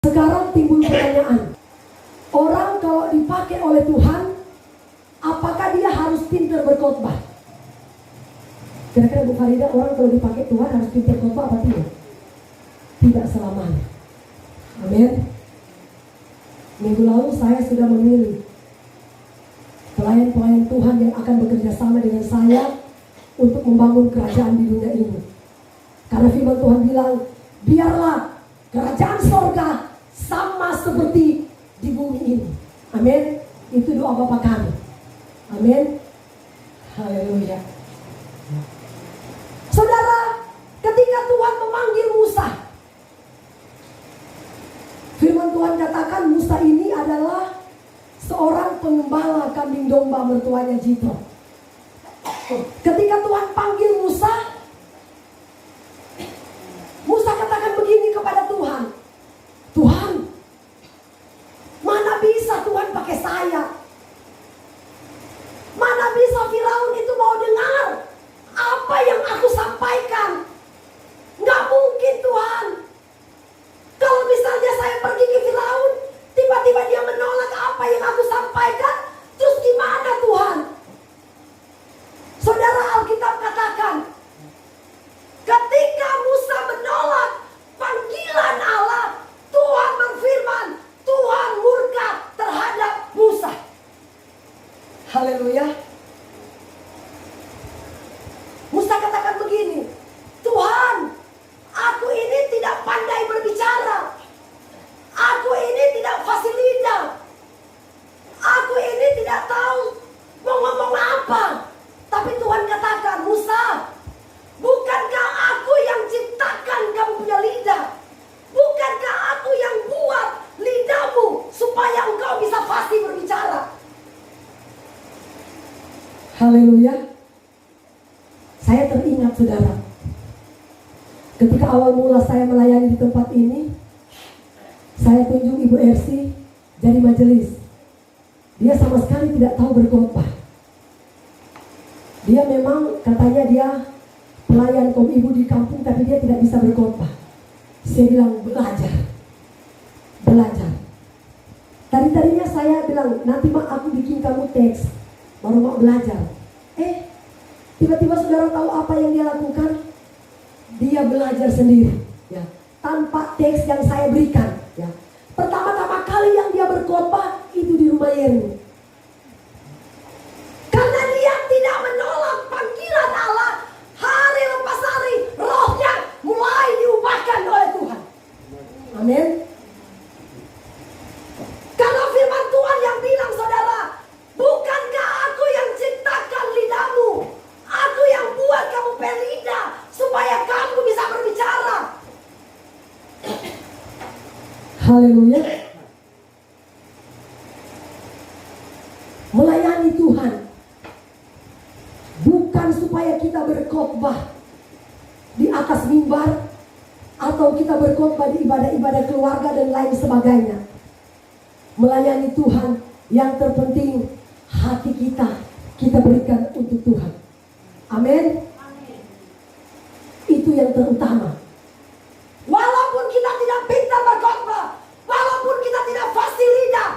Sekarang timbul pertanyaan, orang kalau dipakai oleh Tuhan, apakah dia harus pintar berkhotbah? Kira-kira Bu Farida, orang kalau dipakai Tuhan harus pintar khotbah apa tidak? Tidak selamanya. Amin. Minggu lalu saya sudah memilih pelayan-pelayan Tuhan yang akan bekerja sama dengan saya untuk membangun kerajaan di dunia ini. Karena firman Tuhan bilang, biarlah kerajaan sorga sama seperti di bumi ini. Amin. Itu doa Bapa kami. Amin. Haleluya. Saudara, ketika Tuhan memanggil Musa, firman Tuhan katakan Musa ini adalah seorang pengembala kambing domba mertuanya Jitro. Ketika Tuhan panggil Musa, Musa katakan begini kepada Tuhan, Tuhan, mana bisa Tuhan pakai saya? Mana bisa Firaun itu mau dengar apa yang aku sampaikan? Nggak mungkin Tuhan. Kalau misalnya saya pergi ke Firaun, tiba-tiba dia menolak apa yang aku sampaikan, terus gimana Tuhan? Saudara, Alkitab katakan, ketika Musa menolak panggilan Allah, Tuhan berfirman, Tuhan murka terhadap Musa. Haleluya. Musa katakan begini, Tuhan, aku ini tidak pandai berbicara, aku ini tidak fasih lidah, aku ini tidak tahu mau ngomong apa. Tapi Tuhan katakan, Musa, bukankah aku yang ciptakan kamu punya lidah? Bukankah aku yang buat lidahmu supaya engkau bisa fasih berbicara? Haleluya. Saya teringat saudara, ketika awal mula saya melayani di tempat ini, saya tunjuk Ibu Ersi jadi majelis. Dia sama sekali tidak tahu berkhotbah. Dia memang katanya dia pelayan kaum ibu di kampung, tapi dia tidak bisa berkhotbah. Saya bilang belajar. Tadinya saya bilang nanti mak aku bikin kamu teks, baru mau belajar. Tiba-tiba saudara tahu apa yang dia lakukan? Dia belajar sendiri, ya, tanpa teks yang saya berikan. Ya. Pertama-tama kali yang dia berkhotbah itu di rumah Yermi. Karena dia tidak menolak panggilan Allah, hari lepas hari rohnya mulai diubahkan oleh Tuhan. Amin. Karena firman Tuhan yang bilang, saudara, bukankah aku yang ciptakan lidahmu, aku yang buat kamu berlidah supaya kamu bisa berbicara. Haleluya. Melayani Tuhan bukan supaya kita berkhotbah di atas mimbar atau kita berkhotbah di ibadah-ibadah keluarga dan lain sebagainya. Melayani Tuhan yang terpenting hati kita berikan untuk Tuhan. Amin. Itu yang terutama. Walaupun kita tidak pintar berkhotbah, walaupun kita tidak fasih lidah,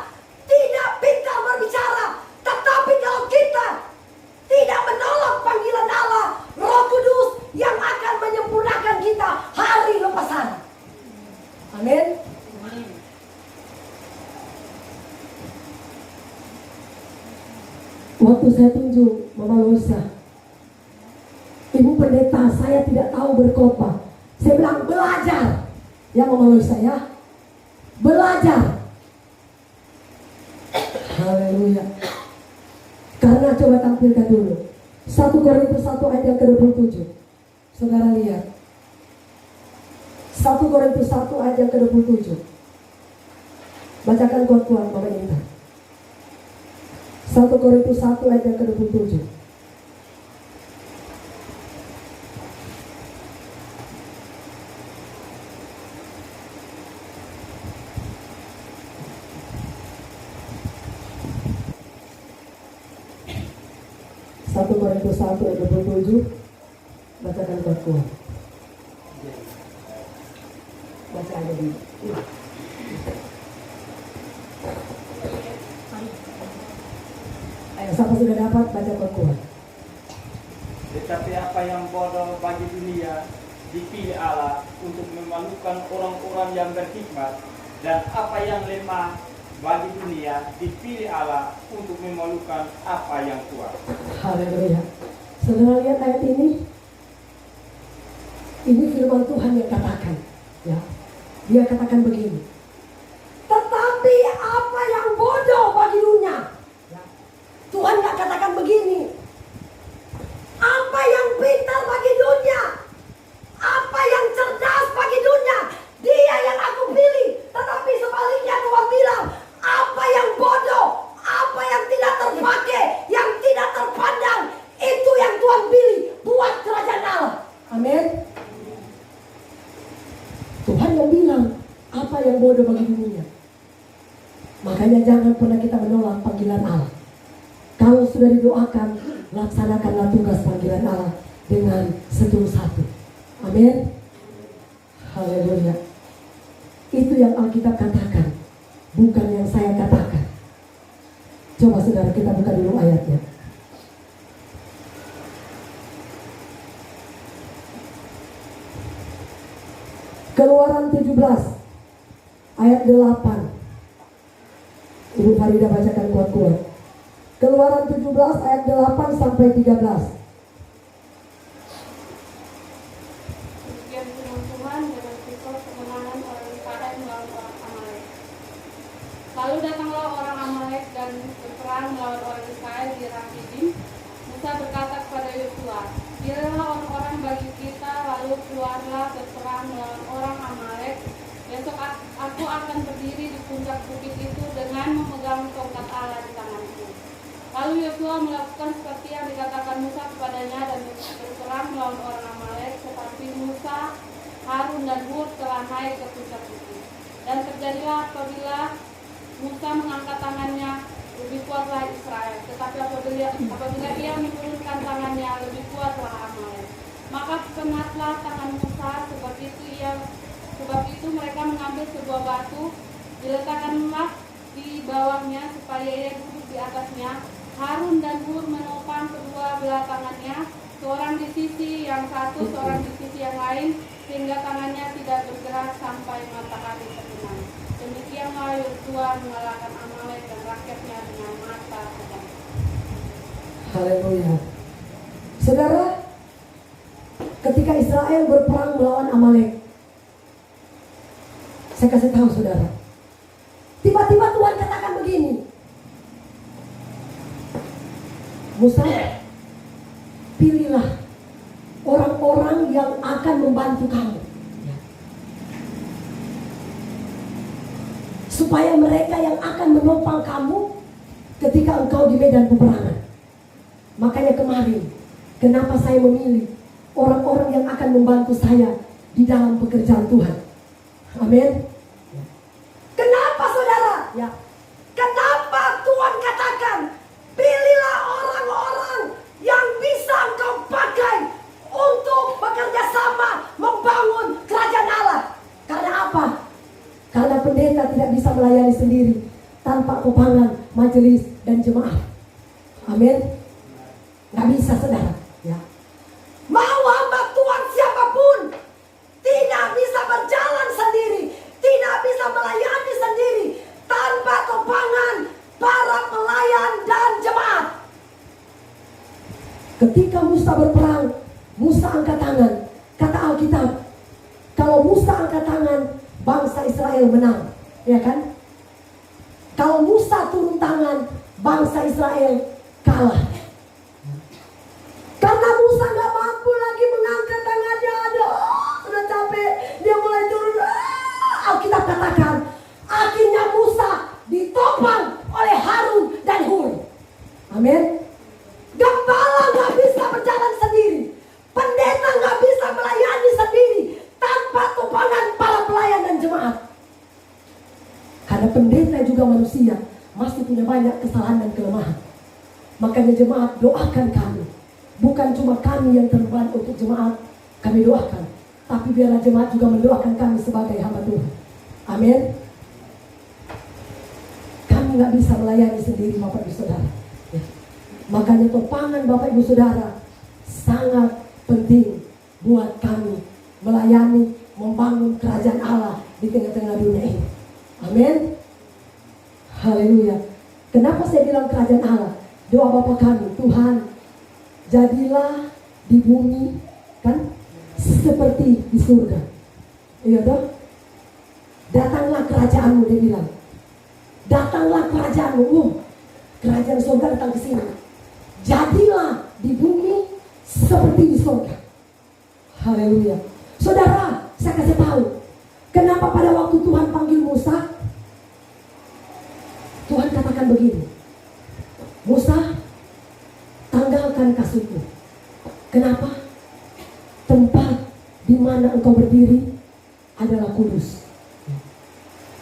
tidak pintar berbicara, tetapi kalau kita tidak menolak panggilan Allah, Roh Kudus yang akan menyempurnakan kita hari lepas hari. Amin. Waktu saya tunjuk Mama Loisa, Ibu pendeta, saya tidak tahu berkhotbah. Saya bilang belajar. Ya Mama Loisa ya, belajar. Haleluya. Karena coba tampilkan dulu 1 Korintus 1 ayat yang ke-27. Saudara lihat 1 Korintus 1 ayat yang ke-27. Bacakan kuat-kuat Mama Intan. 1 Korintus 1 ayat yang ke-27. Satu Korintus 1 ayat 27. Bacakan kuat-kuat. Baca aja dulu. Siapa sudah dapat baca Al-Quran? Tetapi apa yang bodoh bagi dunia dipilih Allah untuk memalukan orang-orang yang berhikmat, dan apa yang lemah bagi dunia dipilih Allah untuk memalukan apa yang kuat. Haleluya. Saudara lihat ayat ini. Ini firman Tuhan yang katakan, ya. Dia katakan begini. Tetapi apa yang bodoh bagi dunia, ya. Tuhan gak katakan begini. Apa yang pintar bagi dunia, apa yang cerdas bagi dunia, dia yang aku pilih. Tetapi sebaliknya Tuhan bilang, apa yang bodoh, apa yang tidak terpakai, yang tidak terpandang, itu yang Tuhan pilih buat kerajaan Allah. Amin. Tuhan yang bilang apa yang bodoh bagi dunia. Makanya jangan pernah kita menolak panggilan Allah. Kalau sudah didoakan, laksanakanlah tugas panggilan Allah dengan setulus hati. Amin. Haleluya. Itu yang Alkitab katakan, bukan yang saya katakan. Coba saudara kita buka dulu ayatnya. Keluaran 17 ayat 8. Ibu Farida bacakan kuat-kuat. Keluaran 17 ayat 8 sampai 13. Demikian firman Tuhan dengan kisah kemenangan orang Israel melawan orang Amalek. Lalu datanglah orang Amalek dan berperang melawan orang Israel di Rafidim. Musa berkata kepada Yosua, "Pilihlah orang-orang bagi kita, lalu keluarlah berperang melawan orang Amalek. Besok aku akan berdiri di puncak bukit itu dengan memegang tongkat Allah di tanganku." Lalu Yosua melakukan seperti yang dikatakan Musa kepadanya dan berperang melawan orang Amalek, tetapi Musa, Harun dan Hur telah naik ke puncak bukit. Dan terjadilah apabila Musa mengangkat tangannya, lebih kuatlah Israel. Tetapi apabila ia menurunkan tangannya, lebih kuatlah Amalek. Maka penatlah tangan Musa, sebab itu mereka mengambil sebuah batu, diletakkanlah di bawahnya supaya ia duduk di atasnya. Harun dan Hur menopang kedua belah tangannya, seorang di sisi yang satu, seorang di sisi yang lain, sehingga tangannya tidak bergerak sampai matahari terbenam. Demikianlah Yosua mengalahkan Amalek dan rakyatnya dengan mata pedang. Haleluya. Saudara, ketika Israel berperang melawan Amalek, saya kasih tahu saudara, tiba-tiba Tuhan katakan begini, Musa, pilihlah orang-orang yang akan membantu kamu, supaya mereka yang akan menopang kamu ketika engkau di medan peperangan. Makanya kemarin, kenapa saya memilih orang-orang yang akan membantu saya di dalam pekerjaan Tuhan. Amin. Kenapa saudara? Ya. Kenapa Tuhan katakan, pilihlah orang-orang yang bisa engkau pakai untuk bekerja sama membangun kerajaan Allah. Karena apa? Karena pendeta tidak bisa melayani sendiri tanpa kepangan majelis dan jemaat. Amin. Gak bisa saudara, ya. Mau hamba Tuhan siapapun tidak bisa berjalan sendiri, tidak bisa melayani sendiri tanpa topangan para pelayan dan jemaat. Ketika Musa berperang, Musa angkat tangan. Kata Alkitab, kalau Musa angkat tangan, bangsa Israel menang, ya kan? Kalau Musa turun tangan, bangsa Israel kalah. Karena Musa gak mampu lagi mengangkat tangannya, aduh, sudah capek, dia mulai turun. Alkitab katakan, akhirnya Musa ditopang oleh Harun dan Hur. Amin. Gembala gak bisa berjalan sendiri, pendeta gak bisa melayani sendiri tanpa topangan para pelayan dan jemaat. Karena pendeta juga manusia, masih punya banyak kesalahan dan kelemahan. Makanya jemaat, doakan kami. Bukan cuma kami yang terban untuk jemaat, kami doakan, tapi biarlah jemaat juga mendoakan kami sebagai hamba Tuhan. Amin. Kami gak bisa melayani sendiri Bapak Ibu Saudara, ya. Makanya topangan Bapak Ibu Saudara sangat penting buat kami melayani, membangun kerajaan Allah di tengah-tengah dunia ini. Amin. Haleluya. Kenapa saya bilang kerajaan Allah? Doa Bapa kami, Tuhan, jadilah di bumi kan seperti di surga. Iya dong. Datanglah kerajaanmu, dia bilang. Datanglah kerajaanmu. Kerajaan surga datang ke sini. Jadilah di bumi seperti di surga. Haleluya. Saudara, saya kasih tahu. Kenapa pada waktu Tuhan panggil Musa, Tuhan katakan begini. Musa, tanggalkan kasutmu. Kenapa? Tempat di mana engkau berdiri adalah kudus.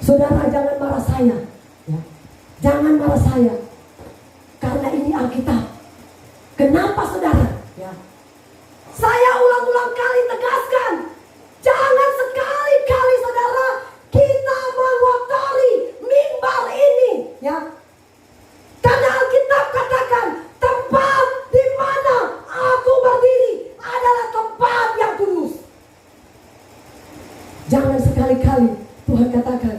Saudara, jangan marah saya. Ya. Jangan marah saya. Karena ini Alkitab. Kenapa saudara? Ya. Saya ulang-ulang kali tegaskan. Jangan sekali-kali saudara kita mengotori mimbar ini. Ya. Karena Alkitab katakan tempat di mana aku berdiri adalah tempat yang kudus. Jangan sekali-kali Tuhan katakan,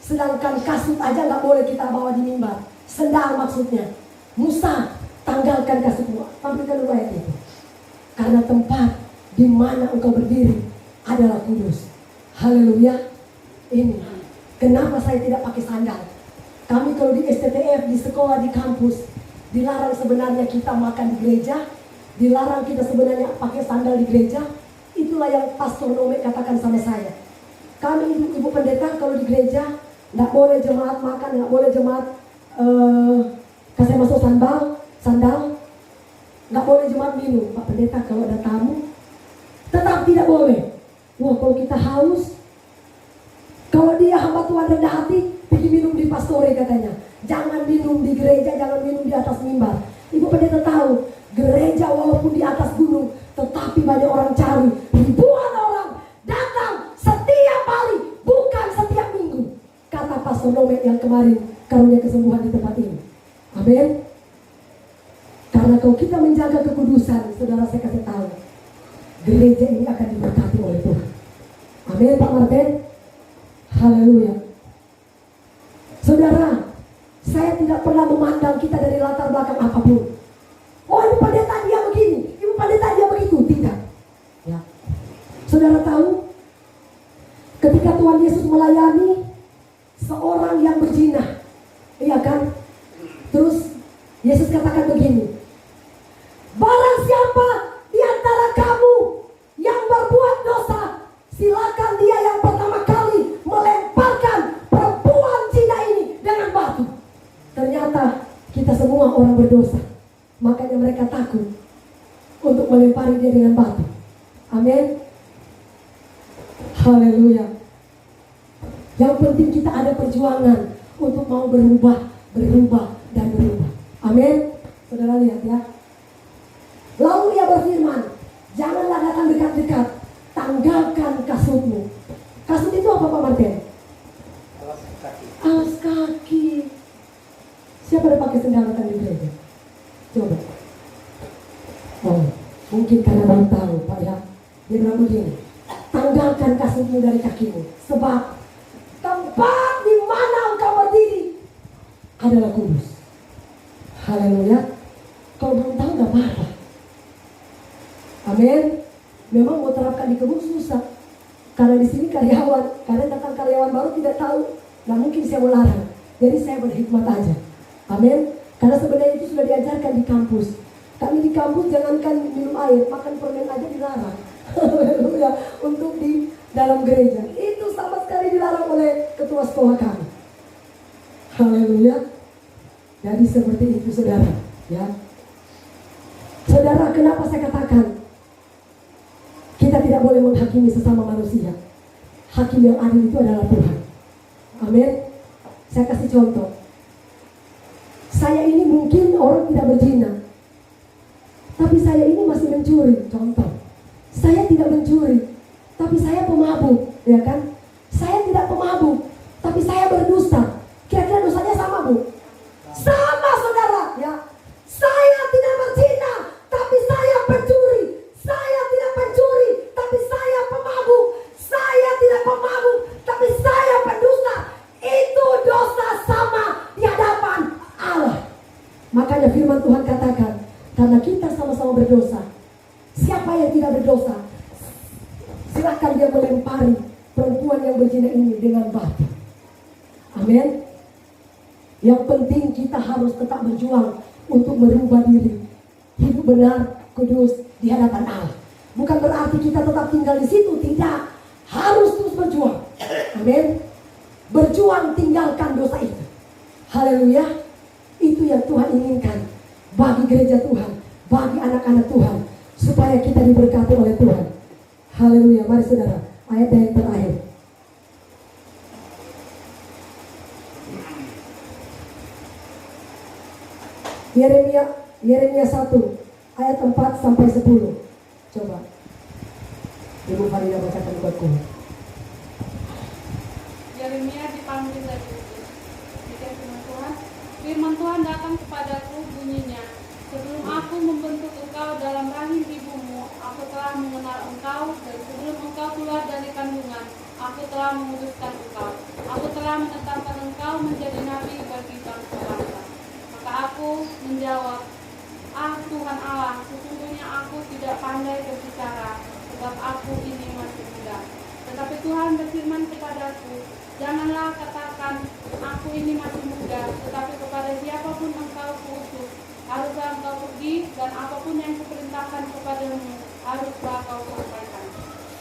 sedangkan kasut aja nggak boleh kita bawa di mimbar. Sendal maksudnya. Musa, tanggalkan kasutmu. Tampilkan dulu ayat itu. Karena tempat di mana engkau berdiri adalah kudus. Haleluya. Ini kenapa saya tidak pakai sandal. Kami kalau di STTF, di sekolah, di kampus, dilarang sebenarnya kita makan di gereja, dilarang kita sebenarnya pakai sandal di gereja. Itulah yang Pastor Nome katakan sama saya. Kami ibu pendeta kalau di gereja nggak boleh jemaat makan, nggak boleh jemaat kasih masuk sandal, nggak boleh jemaat minum. Pak pendeta kalau ada tamu tetap tidak boleh. Wah, kalau kita haus, kalau dia hamba Tuhan rendah hati, pergi minum di pastore katanya. Jangan minum di gereja, jangan minum di atas mimbar. Ibu pendeta tahu, gereja walaupun di atas gunung, tetapi banyak orang cari. Ribuan orang datang setiap hari, bukan setiap minggu. Kata Pastor Nomet yang kemarin karunia kesembuhan di tempat ini. Amin. Karena kalau kita menjaga kekudusan, saudara saya kasih tahu, gereja ini akan diberkati oleh Tuhan. Amin Pak Martin. Haleluya. Saudara, saya tidak pernah memandang kita dari latar belakang apapun. Oh, ibu pendeta dia begini, ibu pendeta dia begitu. Tidak. Ya. Saudara tahu, ketika Tuhan Yesus melayani seorang yang berzina, iya kan? Terus Yesus katakan begini, barang siapa di antara kamu yang berbuat dosa, silakan dia yang pertama kali melemparkan perempuan zina ini dengan batu. Ternyata kita semua orang berdosa, makanya mereka takut untuk melempari dia dengan batu. Amin. Haleluya. Yang penting kita ada perjuangan untuk mau berubah dan berubah. Amin. Saudara lihat ya. Lalu ia berfirman, janganlah datang dekat-dekat, tanggalkan kasutmu. Kasut itu apa Pak Martin? Alas kaki. Alas kaki. Siapa yang pakai sendal datang di gereja? Coba. Oh, mungkin karena baru tahu Pak ya. Dia bilang begini, tanggalkan kasutmu dari kakimu, sebab tempat di mana engkau berdiri adalah kudus. Haleluya. Kalau belum tahu gak apa-apa. Amin. Memang mau terapkan di kebun susah. Karena di sini karyawan, karena datang karyawan baru tidak tahu, nggak mungkin saya melarang. Jadi saya berhikmat aja. Amin. Karena sebenarnya itu sudah diajarkan di kampus. Kami di kampus jangankan minum air, makan permen aja dilarang. Haleluya. Untuk di dalam gereja itu sama sekali dilarang oleh ketua sekolah kami. Haleluya. Jadi seperti itu saudara, ya. Saudara, kenapa saya katakan kita tidak boleh menghakimi sesama manusia? Hakim yang adil itu adalah Tuhan. Amin. Saya kasih contoh. Saya ini mungkin orang tidak berzina, tapi saya ini masih mencuri. Contoh, saya tidak mencuri, tapi saya pemabuk, ya kan? Saya tidak pemabuk, tapi saya berdusta. Kira-kira dosanya sama, Bu? Sama, saudara, ya. Saya Makanya firman Tuhan katakan, karena kita sama-sama berdosa, siapa yang tidak berdosa, silahkan dia melempari perempuan yang berzina ini dengan batu. Amin. Yang penting kita harus tetap berjuang untuk merubah diri, hidup benar, kudus di hadapan Allah. Bukan berarti kita tetap tinggal di situ, tidak. Harus terus berjuang. Amin. Berjuang, tinggalkan dosa itu. Haleluya. Itu yang Tuhan inginkan bagi gereja Tuhan, bagi anak-anak Tuhan, supaya kita diberkati oleh Tuhan. Haleluya. Mari saudara, ayat yang terakhir. Yeremia 1 ayat 4 sampai 10. Coba Ibu Farida bacakan buatku. Yeremia dipanggil lagi. Demikian firman Tuhan datang kepadaku bunyinya, sebelum aku membentuk engkau dalam rahim ibumu, aku telah mengenal engkau, dan sebelum engkau keluar dari kandungan, aku telah menguduskan engkau. Aku telah menetapkan engkau menjadi nabi bagi bangsa-bangsa. Maka aku menjawab, Tuhan Allah, sesungguhnya aku tidak pandai berbicara, sebab aku ini masih muda. Tetapi Tuhan berfirman kepadaku, janganlah katakan, aku ini masih muda, tetapi kepada siapapun engkau kuutus, haruslah engkau pergi, dan apapun yang kuperintahkan kepadamu, haruslah kau sampaikan.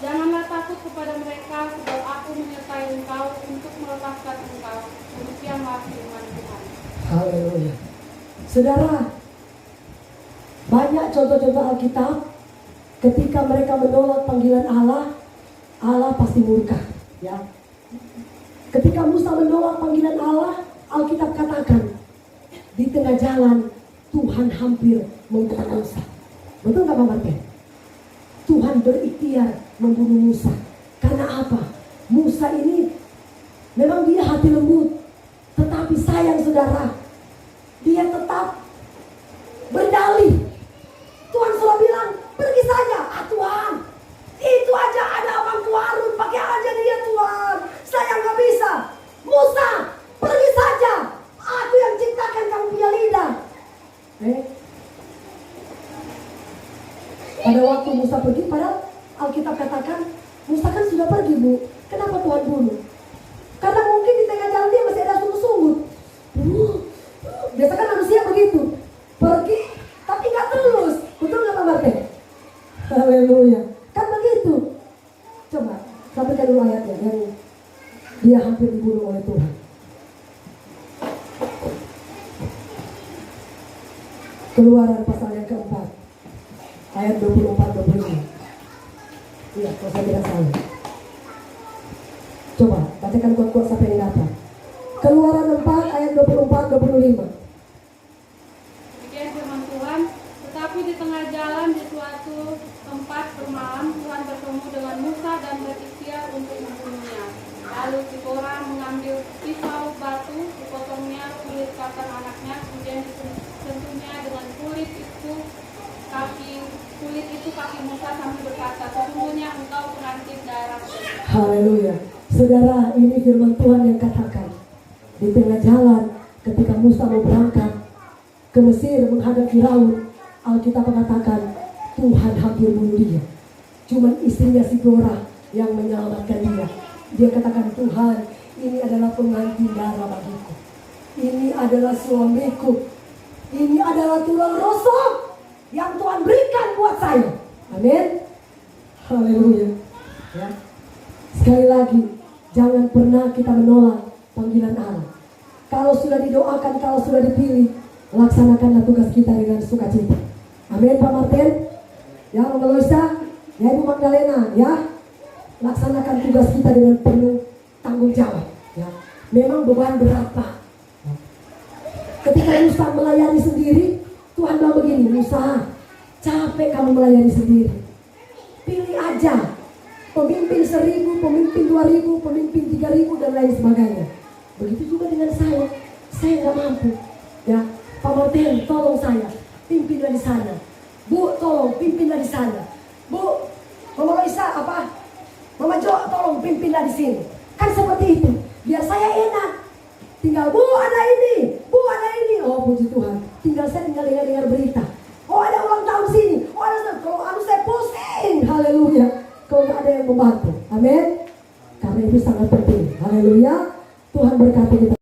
Janganlah takut kepada mereka, sebab aku menyertai engkau untuk melepaskan engkau. Demikianlah firman Tuhan. Haleluya. Saudara, banyak contoh-contoh Alkitab ketika mereka menolak panggilan Allah, Allah pasti murka, ya. Ketika Musa menolak panggilan Allah, Alkitab katakan di tengah jalan Tuhan hampir membunuh Musa. Betul nggak Pak Martin? Tuhan berikhtiar membunuh Musa. Karena apa? Musa ini memang dia hati lembut, tetapi sayang saudara, dia tetap berdalih. Tuhan selalu bilang, pergi saja. Tuhan, itu aja ada abang Harun, pakai aja dia Tuhan. Saya nggak bisa. Musa, pergi saja. Aku yang ciptakan kamu punya lidah. Pada waktu Musa pergi, padahal Alkitab katakan Musa kan sudah pergi, Bu. Kenapa Tuhan bunuh? Karena mungkin di tengah jalan dia masih ada sungut-sungut. Biasa kan manusia begitu, pergi tapi nggak terus. Betul nggak Pak Martin? Haleluya. Kan begitu. Coba sampaikan dulu ayatnya yang dia hampir dibunuh oleh Tuhan. Keluaran pasal yang keempat, ayat 24-25. Iya, kalau saya tidak salah. Coba bacakan kuat-kuat sampai yang dapat. Keluaran 4 ayat 24-25. Demikian firman Tuhan. Tetapi di tengah jalan di suatu tempat bermalam, Tuhan bertemu dengan Musa dan berikhtiar untuk membunuhnya. Lalu Zipora mengambil pisau batu, dipotongnya kulit katan anaknya, kemudian disentuhnya dengan kulit itu kaki Musa sambil berkata, sesungguhnya engkau pengantin darah. Haleluya. Saudara, ini firman Tuhan yang katakan di tengah jalan ketika Musa mau berangkat ke Mesir menghadap Firaun, Alkitab mengatakan Tuhan hampir bunuh dia. Cuman istrinya Zipora yang menyelamatkan dia. Dia katakan, Tuhan, ini adalah pengantin darah bagiku. Ini adalah suamiku. Ini adalah tulang rusuk yang Tuhan berikan buat saya. Amin. Haleluya. Ya. Sekali lagi, jangan pernah kita menolak panggilan Allah. Kalau sudah didoakan, kalau sudah dipilih, laksanakanlah tugas kita dengan sukacita. Amin Pak Martin. Ya Mama Loisa, ya Ibu Magdalena, ya. Laksanakan tugas kita dengan penuh tanggung jawab. Ya. Memang beban berat Pak. Ketika Musa melayani sendiri, Tuhan bilang begini, Musa, capek kamu melayani sendiri. Pilih aja pemimpin 1.000, pemimpin 2.000, pemimpin 3.000 dan lain sebagainya. Begitu juga dengan saya nggak mampu. Ya, Pak Martin, tolong saya, pimpinlah di sana. Bu, tolong pimpinlah di sana. Bu, Mama Loisa, Mama Jo, tolong pimpinlah di sini. Kan seperti itu. Biar saya enak. Tinggal Bu ada ini, Bu ada ini. Oh puji Tuhan. Saya tinggal dengar berita. Oh ada ulang tahun sini. Oh ada, kalau anu saya pusing. Haleluya. Kalau nggak ada yang membantu. Amin. Karena itu sangat penting. Haleluya. Tuhan berkati kita.